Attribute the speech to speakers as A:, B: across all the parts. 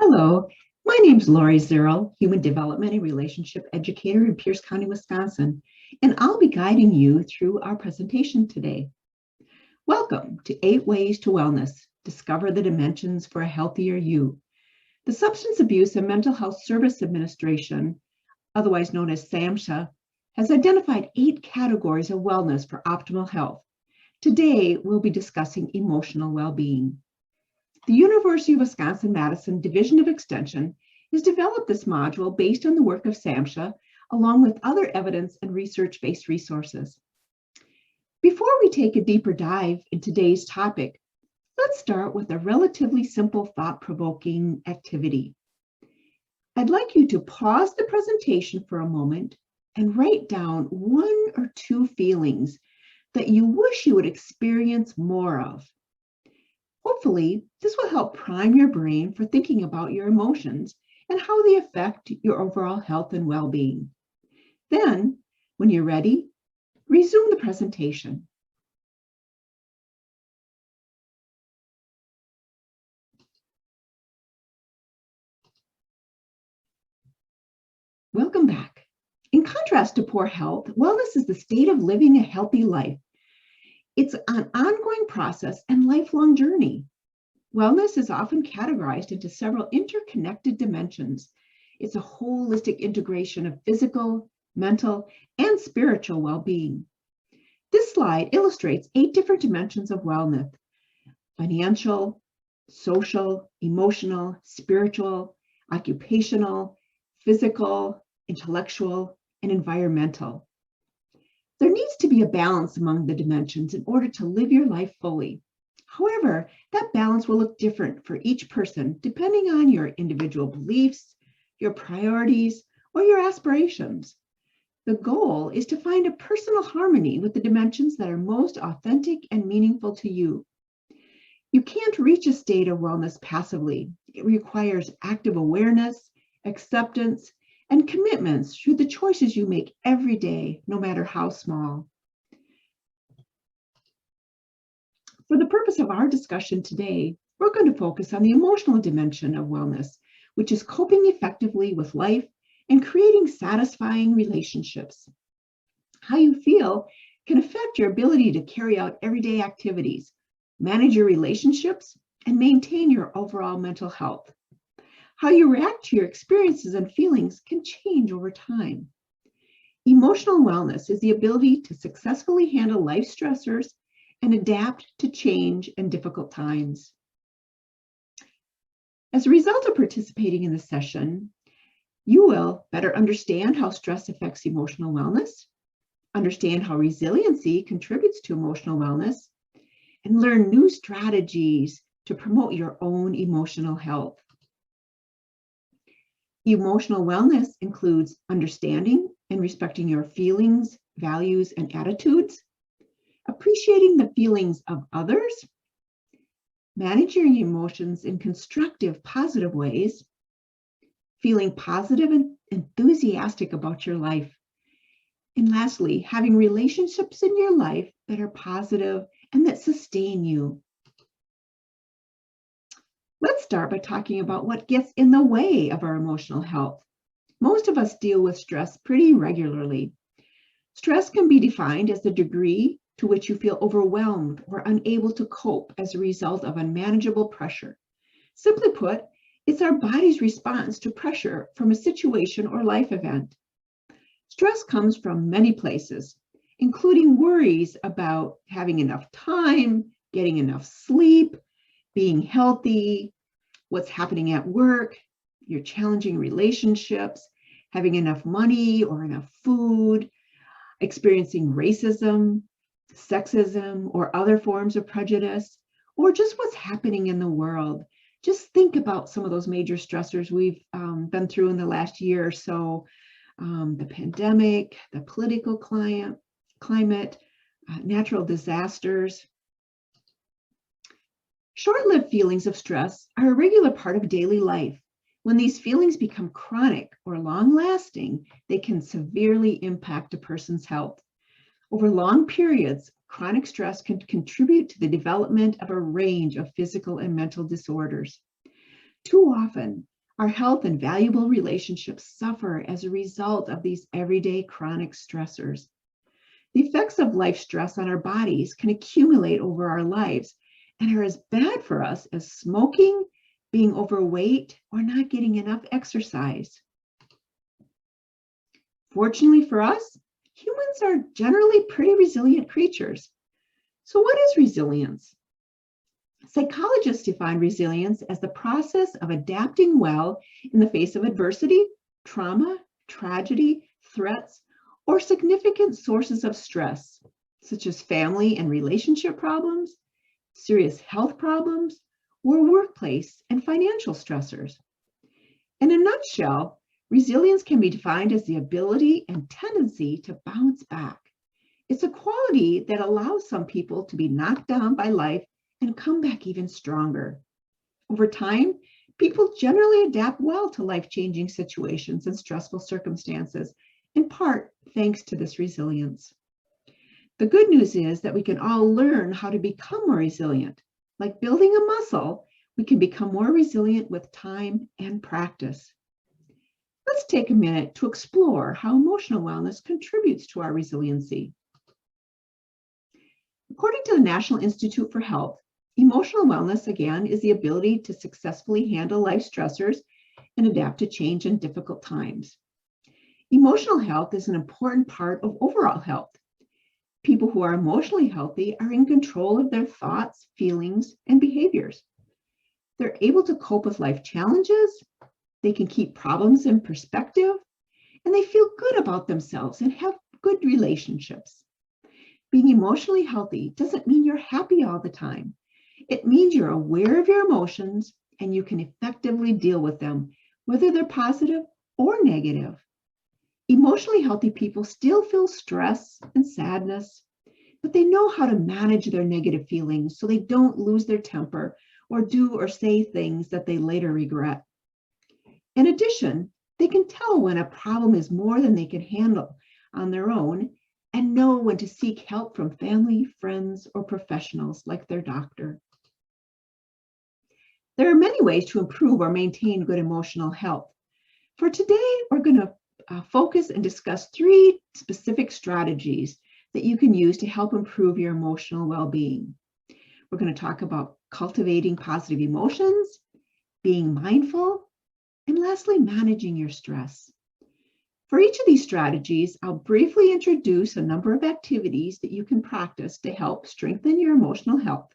A: Hello, my name's Lori Zierl, Human Development and Relationship Educator in Pierce County, Wisconsin, and I'll be guiding you through our presentation today. Welcome to 8 Ways to Wellness. Discover the dimensions for a healthier you. The Substance Abuse and Mental Health Service Administration, otherwise known as SAMHSA, has identified 8 categories of wellness for optimal health. Today, we'll be discussing emotional well-being. The University of Wisconsin-Madison Division of Extension has developed this module based on the work of SAMHSA, along with other evidence and research-based resources. Before we take a deeper dive in today's topic, let's start with a relatively simple thought-provoking activity. I'd like you to pause the presentation for a moment and write down 1 or 2 feelings that you wish you would experience more of. Hopefully, this will help prime your brain for thinking about your emotions and how they affect your overall health and well-being. Then, when you're ready, resume the presentation. Welcome back. In contrast to poor health, wellness is the state of living a healthy life. It's an ongoing process and lifelong journey. Wellness is often categorized into several interconnected dimensions. It's a holistic integration of physical, mental, and spiritual well-being. This slide illustrates 8 different dimensions of wellness: financial, social, emotional, spiritual, occupational, physical, intellectual, and environmental. There needs to be a balance among the dimensions in order to live your life fully. However, that balance will look different for each person depending on your individual beliefs, your priorities, or your aspirations. The goal is to find a personal harmony with the dimensions that are most authentic and meaningful to you. You can't reach a state of wellness passively. It requires active awareness, acceptance, and commitments through the choices you make every day, no matter how small. For the purpose of our discussion today, we're going to focus on the emotional dimension of wellness, which is coping effectively with life and creating satisfying relationships. How you feel can affect your ability to carry out everyday activities, manage your relationships, and maintain your overall mental health. How you react to your experiences and feelings can change over time. Emotional wellness is the ability to successfully handle life stressors and adapt to change and difficult times. As a result of participating in this session, you will better understand how stress affects emotional wellness, understand how resiliency contributes to emotional wellness, and learn new strategies to promote your own emotional health. Emotional wellness includes understanding and respecting your feelings, values, and attitudes, appreciating the feelings of others, managing your emotions in constructive, positive ways, feeling positive and enthusiastic about your life, and lastly, having relationships in your life that are positive and that sustain you. Let's start by talking about what gets in the way of our emotional health. Most of us deal with stress pretty regularly. Stress can be defined as the degree to which you feel overwhelmed or unable to cope as a result of unmanageable pressure. Simply put, it's our body's response to pressure from a situation or life event. Stress comes from many places, including worries about having enough time, getting enough sleep, being healthy, what's happening at work, your challenging relationships, having enough money or enough food, experiencing racism, sexism, or other forms of prejudice, or just what's happening in the world. Just think about some of those major stressors we've been through in the last year or so. The pandemic, the political climate, natural disasters. Short-lived feelings of stress are a regular part of daily life. When these feelings become chronic or long-lasting, they can severely impact a person's health. Over long periods, chronic stress can contribute to the development of a range of physical and mental disorders. Too often, Our health and valuable relationships suffer as a result of these everyday chronic stressors. The effects of life stress on our bodies can accumulate over our lives and are as bad for us as smoking, being overweight, or not getting enough exercise. Fortunately for us, humans are generally pretty resilient creatures. So what is resilience? Psychologists define resilience as the process of adapting well in the face of adversity, trauma, tragedy, threats, or significant sources of stress, such as family and relationship problems, serious health problems, or workplace and financial stressors. In a nutshell, resilience can be defined as the ability and tendency to bounce back. It's a quality that allows some people to be knocked down by life and come back even stronger. Over time, people generally adapt well to life-changing situations and stressful circumstances, in part thanks to this resilience. The good news is that we can all learn how to become more resilient. Like building a muscle, we can become more resilient with time and practice. Let's take a minute to explore how emotional wellness contributes to our resiliency. According to the National Institute for Health, emotional wellness, again, is the ability to successfully handle life stressors and adapt to change in difficult times. Emotional health is an important part of overall health. People who are emotionally healthy are in control of their thoughts, feelings, and behaviors. They're able to cope with life challenges, they can keep problems in perspective, and they feel good about themselves and have good relationships. Being emotionally healthy doesn't mean you're happy all the time. It means you're aware of your emotions and you can effectively deal with them, whether they're positive or negative. Emotionally healthy people still feel stress and sadness, but they know how to manage their negative feelings so they don't lose their temper or do or say things that they later regret. In addition, they can tell when a problem is more than they can handle on their own and know when to seek help from family, friends, or professionals like their doctor. There are many ways to improve or maintain good emotional health. For today, we're going to focus and discuss 3 specific strategies that you can use to help improve your emotional well-being. We're going to talk about cultivating positive emotions, being mindful, and lastly, managing your stress. For each of these strategies, I'll briefly introduce a number of activities that you can practice to help strengthen your emotional health.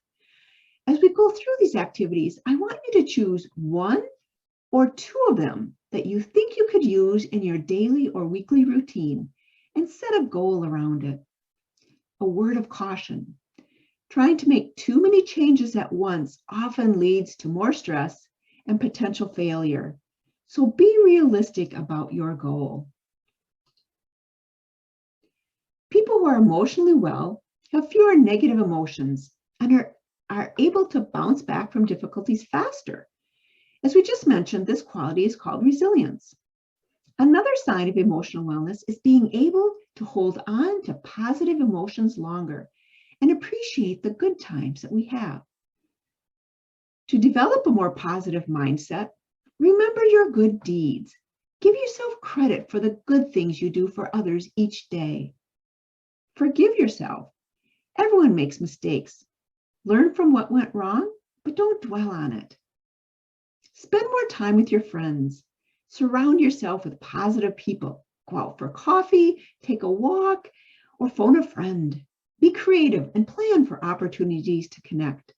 A: As we go through these activities, I want you to choose 1 or 2 of them that you think you could use in your daily or weekly routine and set a goal around it. A word of caution: trying to make too many changes at once often leads to more stress and potential failure. So be realistic about your goal. People who are emotionally well have fewer negative emotions and are able to bounce back from difficulties faster. As we just mentioned, this quality is called resilience. Another sign of emotional wellness is being able to hold on to positive emotions longer and appreciate the good times that we have. To develop a more positive mindset, remember your good deeds. Give yourself credit for the good things you do for others each day. Forgive yourself. Everyone makes mistakes. Learn from what went wrong, but don't dwell on it. Spend more time with your friends. Surround yourself with positive people. Go out for coffee, take a walk, or phone a friend. Be creative and plan for opportunities to connect.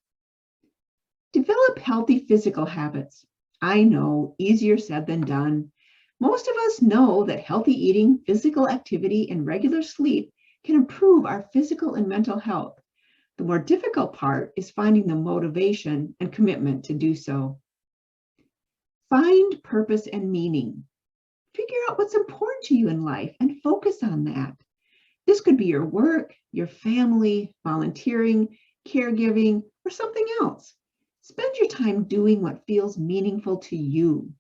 A: Develop healthy physical habits. I know, easier said than done. Most of us know that healthy eating, physical activity, and regular sleep can improve our physical and mental health. The more difficult part is finding the motivation and commitment to do so. Find purpose and meaning. Figure out what's important to you in life and focus on that. This could be your work, your family, volunteering, caregiving, or something else. Spend your time doing what feels meaningful to you.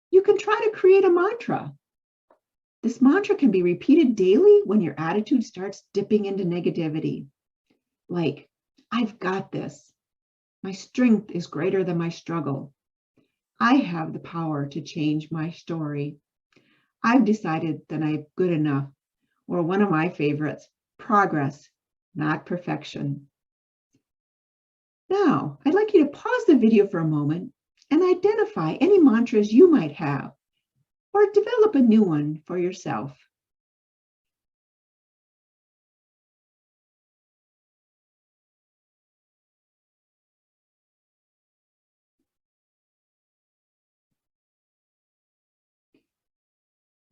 A: You can try to create a mantra. This mantra can be repeated daily when your attitude starts dipping into negativity. Like, I've got this. My strength is greater than my struggle. I have the power to change my story. I've decided that I'm good enough. Or one of my favorites, progress, not perfection. Now, I'd like you to pause the video for a moment and identify any mantras you might have, or develop a new one for yourself.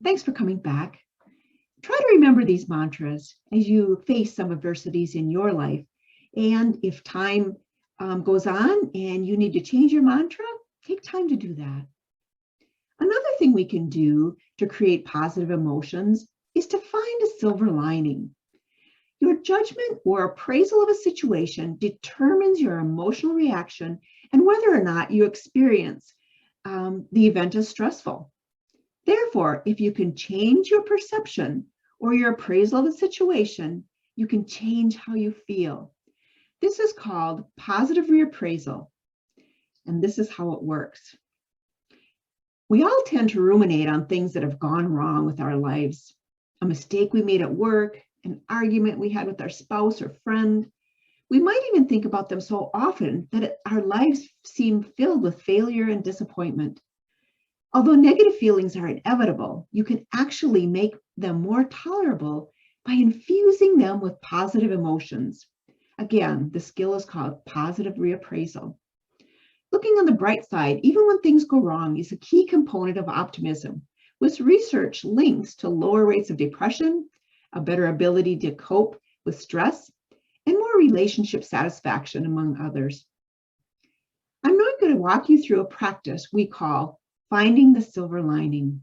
A: Thanks for coming back. Try to remember these mantras as you face some adversities in your life. And if time goes on and you need to change your mantra, take time to do that. Another thing we can do to create positive emotions is to find a silver lining. Your judgment or appraisal of a situation determines your emotional reaction and whether or not you experience the event as stressful. Therefore, if you can change your perception or your appraisal of a situation, you can change how you feel. This is called positive reappraisal, and this is how it works. We all tend to ruminate on things that have gone wrong with our lives. A mistake we made at work, an argument we had with our spouse or friend. We might even think about them so often that our lives seem filled with failure and disappointment. Although negative feelings are inevitable, you can actually make them more tolerable by infusing them with positive emotions. Again, the skill is called positive reappraisal. Looking on the bright side, even when things go wrong, is a key component of optimism, with research links to lower rates of depression, a better ability to cope with stress, and more relationship satisfaction, among others. I'm now going to walk you through a practice we call finding the silver lining.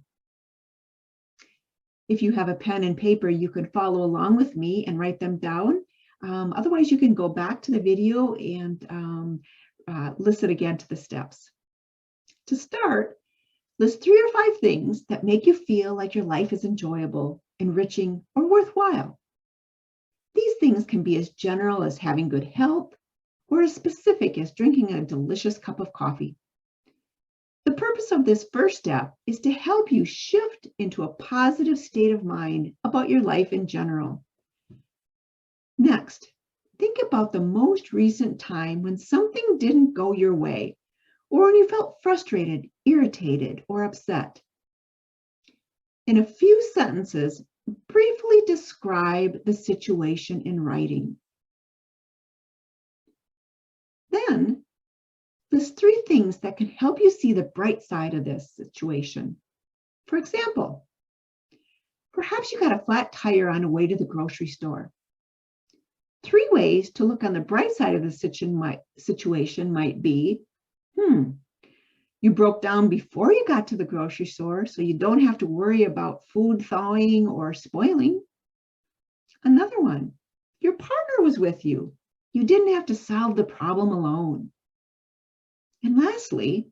A: If you have a pen and paper, you can follow along with me and write them down. Otherwise, you can go back to the video and listen again to the steps. To start, list 3 or 5 things that make you feel like your life is enjoyable, enriching, or worthwhile. These things can be as general as having good health or as specific as drinking a delicious cup of coffee. The purpose of this first step is to help you shift into a positive state of mind about your life in general. Next, think about the most recent time when something didn't go your way, or when you felt frustrated, irritated, or upset. In a few sentences, briefly describe the situation in writing. Then, list 3 things that can help you see the bright side of this situation. For example, perhaps you got a flat tire on the way to the grocery store. 3 ways to look on the bright side of the situation might be, you broke down before you got to the grocery store, so you don't have to worry about food thawing or spoiling. Another one, your partner was with you. You didn't have to solve the problem alone. And lastly,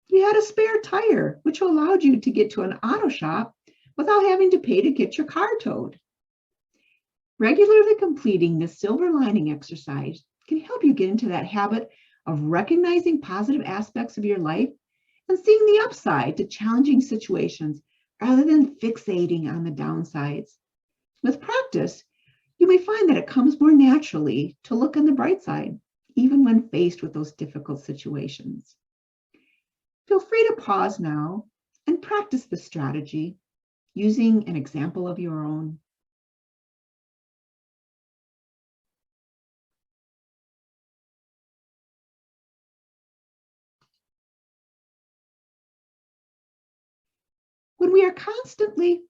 A: you had a spare tire, which allowed you to get to an auto shop without having to pay to get your car towed. Regularly completing this silver lining exercise can help you get into that habit of recognizing positive aspects of your life and seeing the upside to challenging situations rather than fixating on the downsides. With practice, you may find that it comes more naturally to look on the bright side, even when faced with those difficult situations. Feel free to pause now and practice the strategy using an example of your own. When we are constantly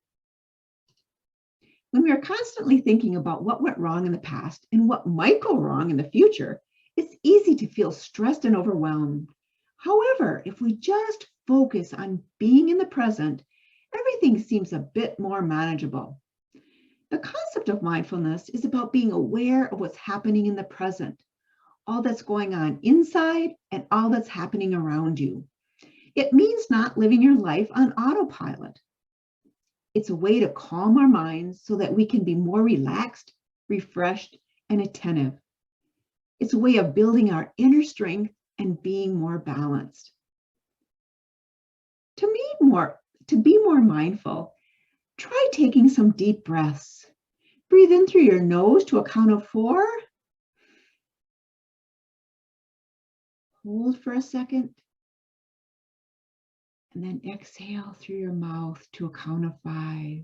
A: thinking about what went wrong in the past and what might go wrong in the future, it's easy to feel stressed and overwhelmed. However, if we just focus on being in the present, everything seems a bit more manageable. The concept of mindfulness is about being aware of what's happening in the present, all that's going on inside and all that's happening around you. It means not living your life on autopilot. It's a way to calm our minds so that we can be more relaxed, refreshed, and attentive. It's a way of building our inner strength and being more balanced. To be more mindful, try taking some deep breaths. Breathe in through your nose to a count of 4. Hold for a second. And then exhale through your mouth to a count of 5.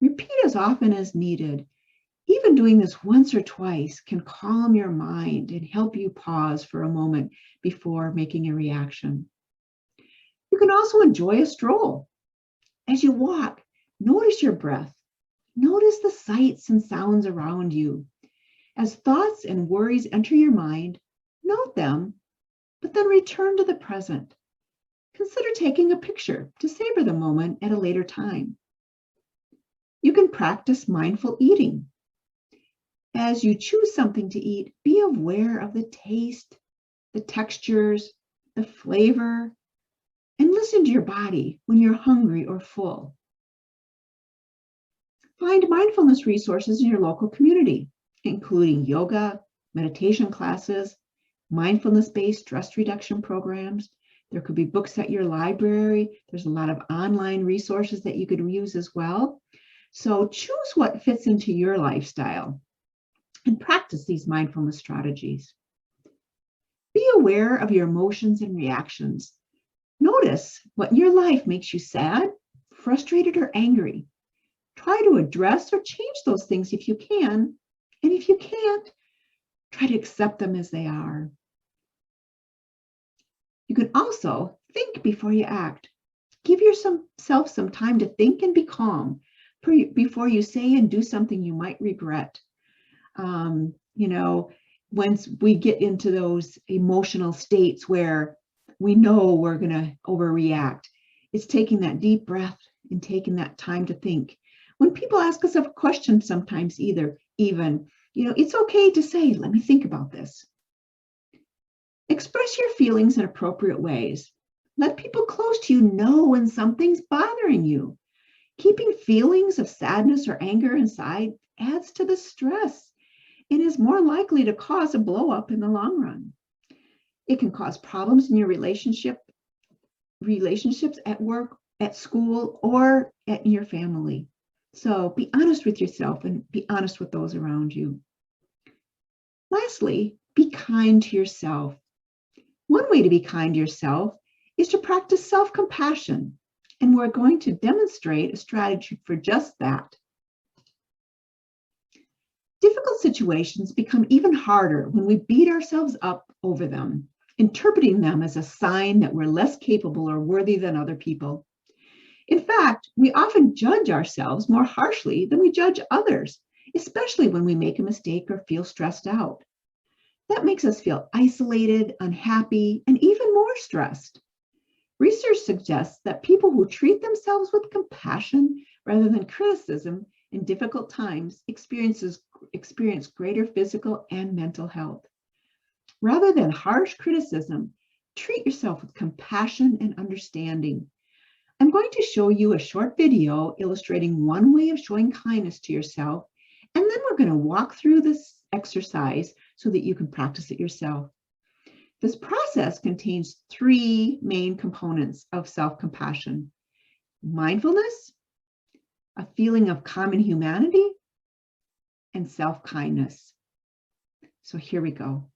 A: Repeat as often as needed. Even doing this once or twice can calm your mind and help you pause for a moment before making a reaction. You can also enjoy a stroll. As you walk, notice your breath. Notice the sights and sounds around you. As thoughts and worries enter your mind, note them, but then return to the present. Consider taking a picture to savor the moment at a later time. You can practice mindful eating. As you choose something to eat, be aware of the taste, the textures, the flavor, and listen to your body when you're hungry or full. Find mindfulness resources in your local community, including yoga, meditation classes, mindfulness-based stress reduction programs. There could be books at your library. There's a lot of online resources that you could use as well. So choose what fits into your lifestyle and practice these mindfulness strategies. Be aware of your emotions and reactions. Notice what in your life makes you sad, frustrated, or angry. Try to address or change those things if you can. And if you can't, try to accept them as they are. You can also think before you act. Give yourself some time to think and be calm before you say and do something you might regret. Once we get into those emotional states where we know we're going to overreact, it's taking that deep breath and taking that time to think. When people ask us a question sometimes it's okay to say, let me think about this. Express your feelings in appropriate ways. Let people close to you know when something's bothering you. Keeping feelings of sadness or anger inside adds to the stress and is more likely to cause a blow up in the long run. It can cause problems in your relationships at work, at school, or in your family. So be honest with yourself and be honest with those around you. Lastly, be kind to yourself. One way to be kind to yourself is to practice self-compassion, and we're going to demonstrate a strategy for just that. Difficult situations become even harder when we beat ourselves up over them, interpreting them as a sign that we're less capable or worthy than other people. In fact, we often judge ourselves more harshly than we judge others, especially when we make a mistake or feel stressed out. That makes us feel isolated, unhappy, and even more stressed. Research suggests that people who treat themselves with compassion rather than criticism in difficult times experience greater physical and mental health. Rather than harsh criticism, treat yourself with compassion and understanding. I'm going to show you a short video illustrating one way of showing kindness to yourself, and then we're going to walk through this exercise so that you can practice it yourself. This process contains 3 main components of self-compassion: mindfulness, a feeling of common humanity, and self-kindness. So here we go.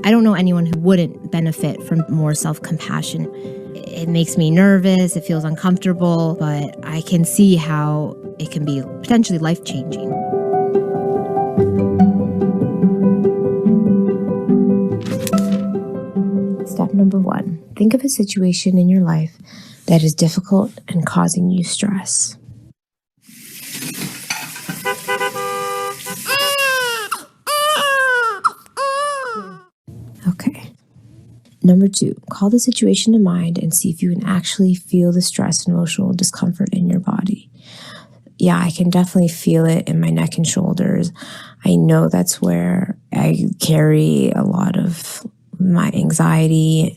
B: I don't know anyone who wouldn't benefit from more self-compassion. It makes me nervous, it feels uncomfortable, but I can see how it can be potentially life-changing. Step number 1, think of a situation in your life that is difficult and causing you stress. Okay. Number 2, call the situation to mind and see if you can actually feel the stress and emotional discomfort in your body. Yeah, I can definitely feel it in my neck and shoulders. I know that's where I carry a lot of my anxiety.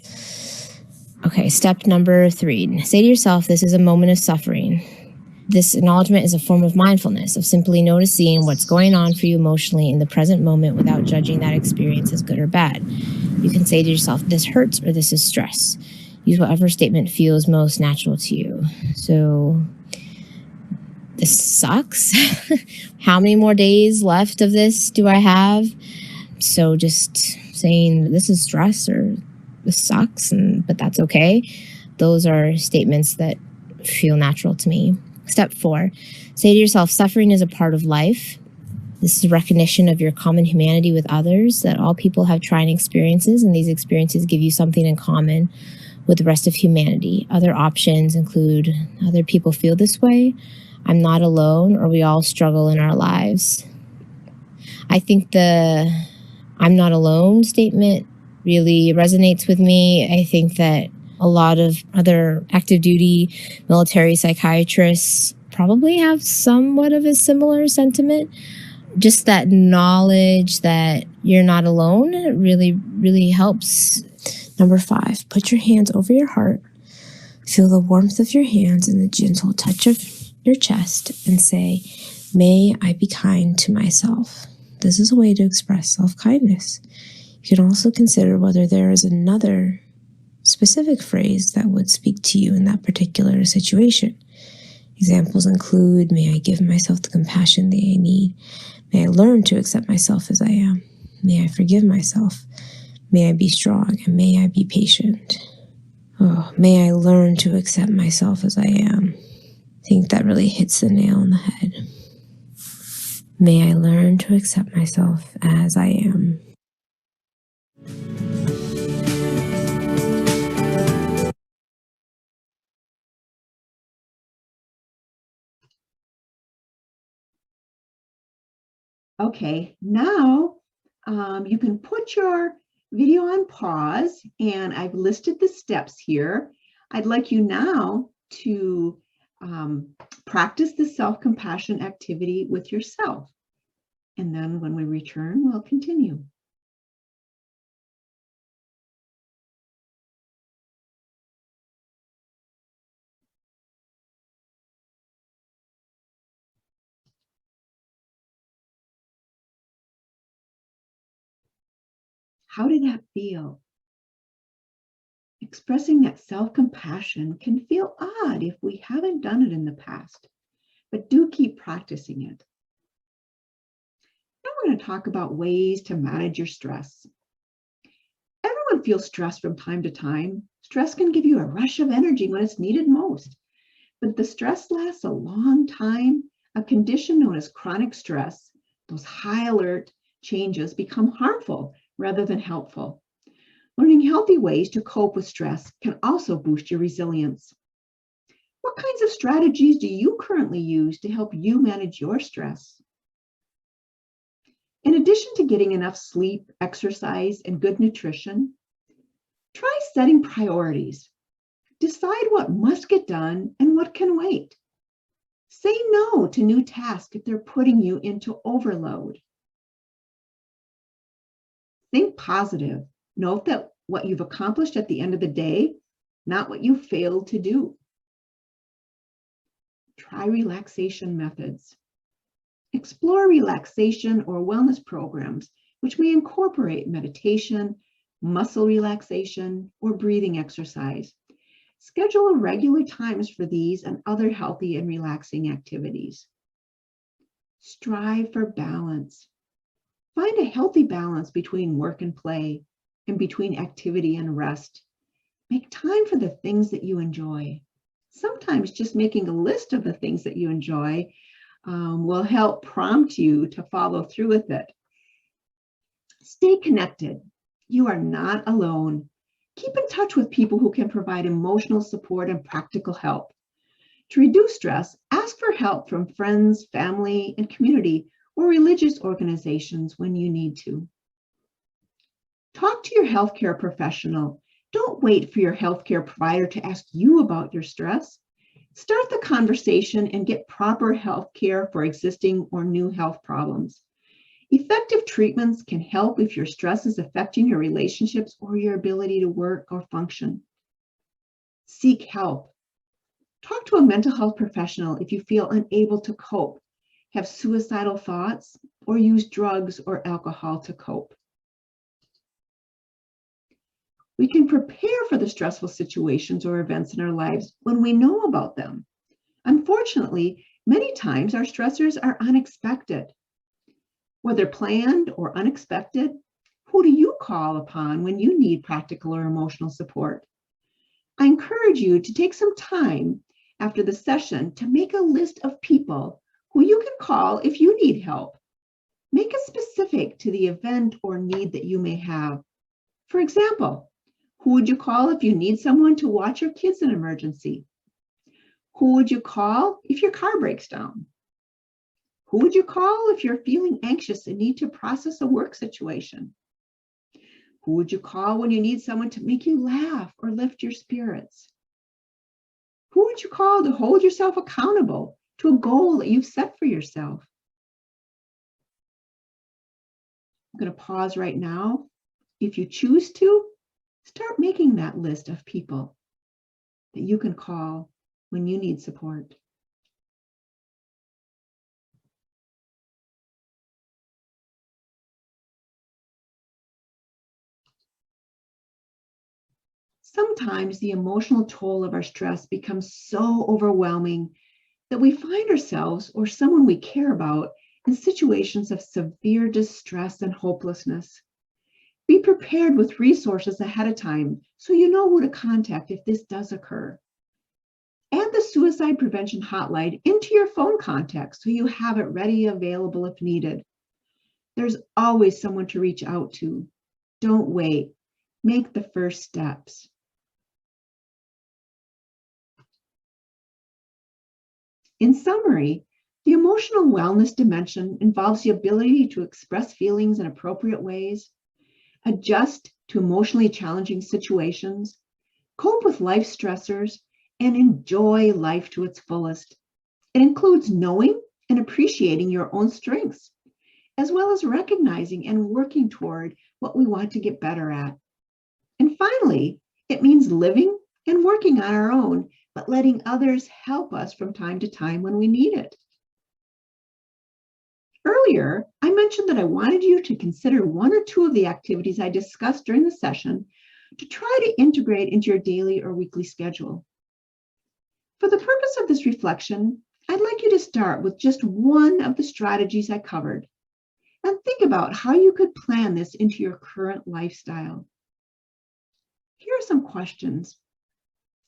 B: Okay, step number 3, say to yourself, this is a moment of suffering. This acknowledgement is a form of mindfulness, of simply noticing what's going on for you emotionally in the present moment without judging that experience as good or bad. You can say to yourself, this hurts or this is stress. Use whatever statement feels most natural to you. So, this sucks. How many more days left of this do I have? So just saying this is stress or this sucks, but that's okay. Those are statements that feel natural to me. Step 4, say to yourself, suffering is a part of life. This is a recognition of your common humanity with others, that all people have trying experiences, and these experiences give you something in common with the rest of humanity. Other options include other people feel this way, I'm not alone, or we all struggle in our lives. I think the I'm not alone statement really resonates with me. I think that a lot of other active duty military psychiatrists probably have somewhat of a similar sentiment. Just that knowledge that you're not alone really, really helps. Number 5, put your hands over your heart. Feel the warmth of your hands and the gentle touch of your chest and say, may I be kind to myself. This is a way to express self-kindness. You can also consider whether there is another specific phrase that would speak to you in that particular situation. Examples include, may I give myself the compassion that I need. May I learn to accept myself as I am. May I forgive myself. May I be strong, and may I be patient. Oh, may I learn to accept myself as I am. I think that really hits the nail on the head. May I learn to accept myself as I am.
A: Okay, now you can put your video on pause, and I've listed the steps here. I'd like you now to practice the self-compassion activity with yourself. And then when we return, we'll continue. How did that feel? Expressing that self-compassion can feel odd if we haven't done it in the past, but do keep practicing it. Now we're going to talk about ways to manage your stress. Everyone feels stress from time to time. Stress can give you a rush of energy when it's needed most. But if the stress lasts a long time, a condition known as chronic stress, those high alert changes become harmful rather than helpful. Learning healthy ways to cope with stress can also boost your resilience. What kinds of strategies do you currently use to help you manage your stress? In addition to getting enough sleep, exercise, and good nutrition, try setting priorities. Decide what must get done and what can wait. Say no to new tasks if they're putting you into overload. Think positive. Note that what you've accomplished at the end of the day, not what you failed to do. Try relaxation methods. Explore relaxation or wellness programs, which may incorporate meditation, muscle relaxation, or breathing exercise. Schedule regular times for these and other healthy and relaxing activities. Strive for balance. Find a healthy balance between work and play, and between activity and rest. Make time for the things that you enjoy. Sometimes just making a list of the things that you enjoy will help prompt you to follow through with it. Stay connected. You are not alone. Keep in touch with people who can provide emotional support and practical help. To reduce stress, ask for help from friends, family, and community, or religious organizations when you need to. Talk to your healthcare professional. Don't wait for your healthcare provider to ask you about your stress. Start the conversation and get proper health care for existing or new health problems. Effective treatments can help if your stress is affecting your relationships or your ability to work or function. Seek help. Talk to a mental health professional if you feel unable to cope, have suicidal thoughts, or use drugs or alcohol to cope. We can prepare for the stressful situations or events in our lives when we know about them. Unfortunately, many times our stressors are unexpected. Whether planned or unexpected, who do you call upon when you need practical or emotional support? I encourage you to take some time after the session to make a list of people who you can call if you need help. Make it specific to the event or need that you may have. For example, who would you call if you need someone to watch your kids in an emergency? Who would you call if your car breaks down? Who would you call if you're feeling anxious and need to process a work situation? Who would you call when you need someone to make you laugh or lift your spirits? Who would you call to hold yourself accountable to a goal that you've set for yourself? I'm going to pause right now. If you choose to, start making that list of people that you can call when you need support. Sometimes the emotional toll of our stress becomes so overwhelming that we find ourselves or someone we care about in situations of severe distress and hopelessness. Be prepared with resources ahead of time so you know who to contact if this does occur. Add the suicide prevention hotline into your phone contacts so you have it ready available if needed. There's always someone to reach out to. Don't wait. Make the first steps. In summary, the emotional wellness dimension involves the ability to express feelings in appropriate ways, adjust to emotionally challenging situations, cope with life stressors, and enjoy life to its fullest. It includes knowing and appreciating your own strengths, as well as recognizing and working toward what we want to get better at. And finally, it means living and working on our own, but letting others help us from time to time when we need it. Earlier, I mentioned that I wanted you to consider one or two of the activities I discussed during the session to try to integrate into your daily or weekly schedule. For the purpose of this reflection, I'd like you to start with just one of the strategies I covered and think about how you could plan this into your current lifestyle. Here are some questions.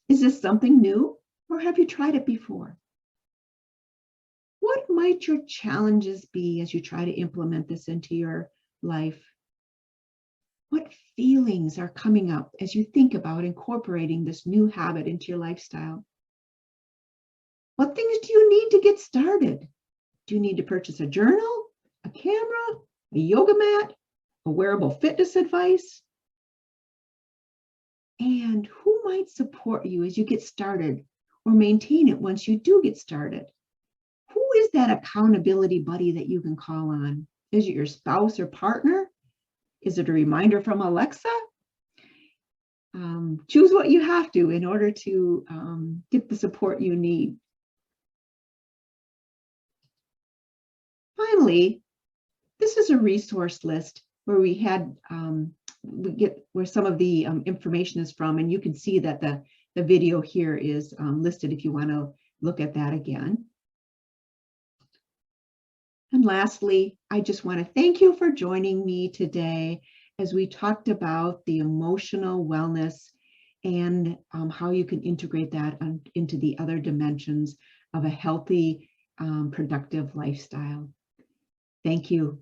A: Is this something new, or have you tried it before? What might your challenges be as you try to implement this into your life? What feelings are coming up as you think about incorporating this new habit into your lifestyle? What things do you need to get started? Do you need to purchase a journal, a camera, a yoga mat, a wearable fitness advice? And who might support you as you get started or maintain it once you do get started? Who is that accountability buddy that you can call on? Is it your spouse or partner? Is it a reminder from Alexa? Choose what you have to in order to get the support you need. Finally, this is a resource list where we had where some of the information is from, and you can see that the video here is listed if you want to look at that again. And lastly, I just want to thank you for joining me today as we talked about the emotional wellness and how you can integrate that into the other dimensions of a healthy, productive lifestyle. Thank you.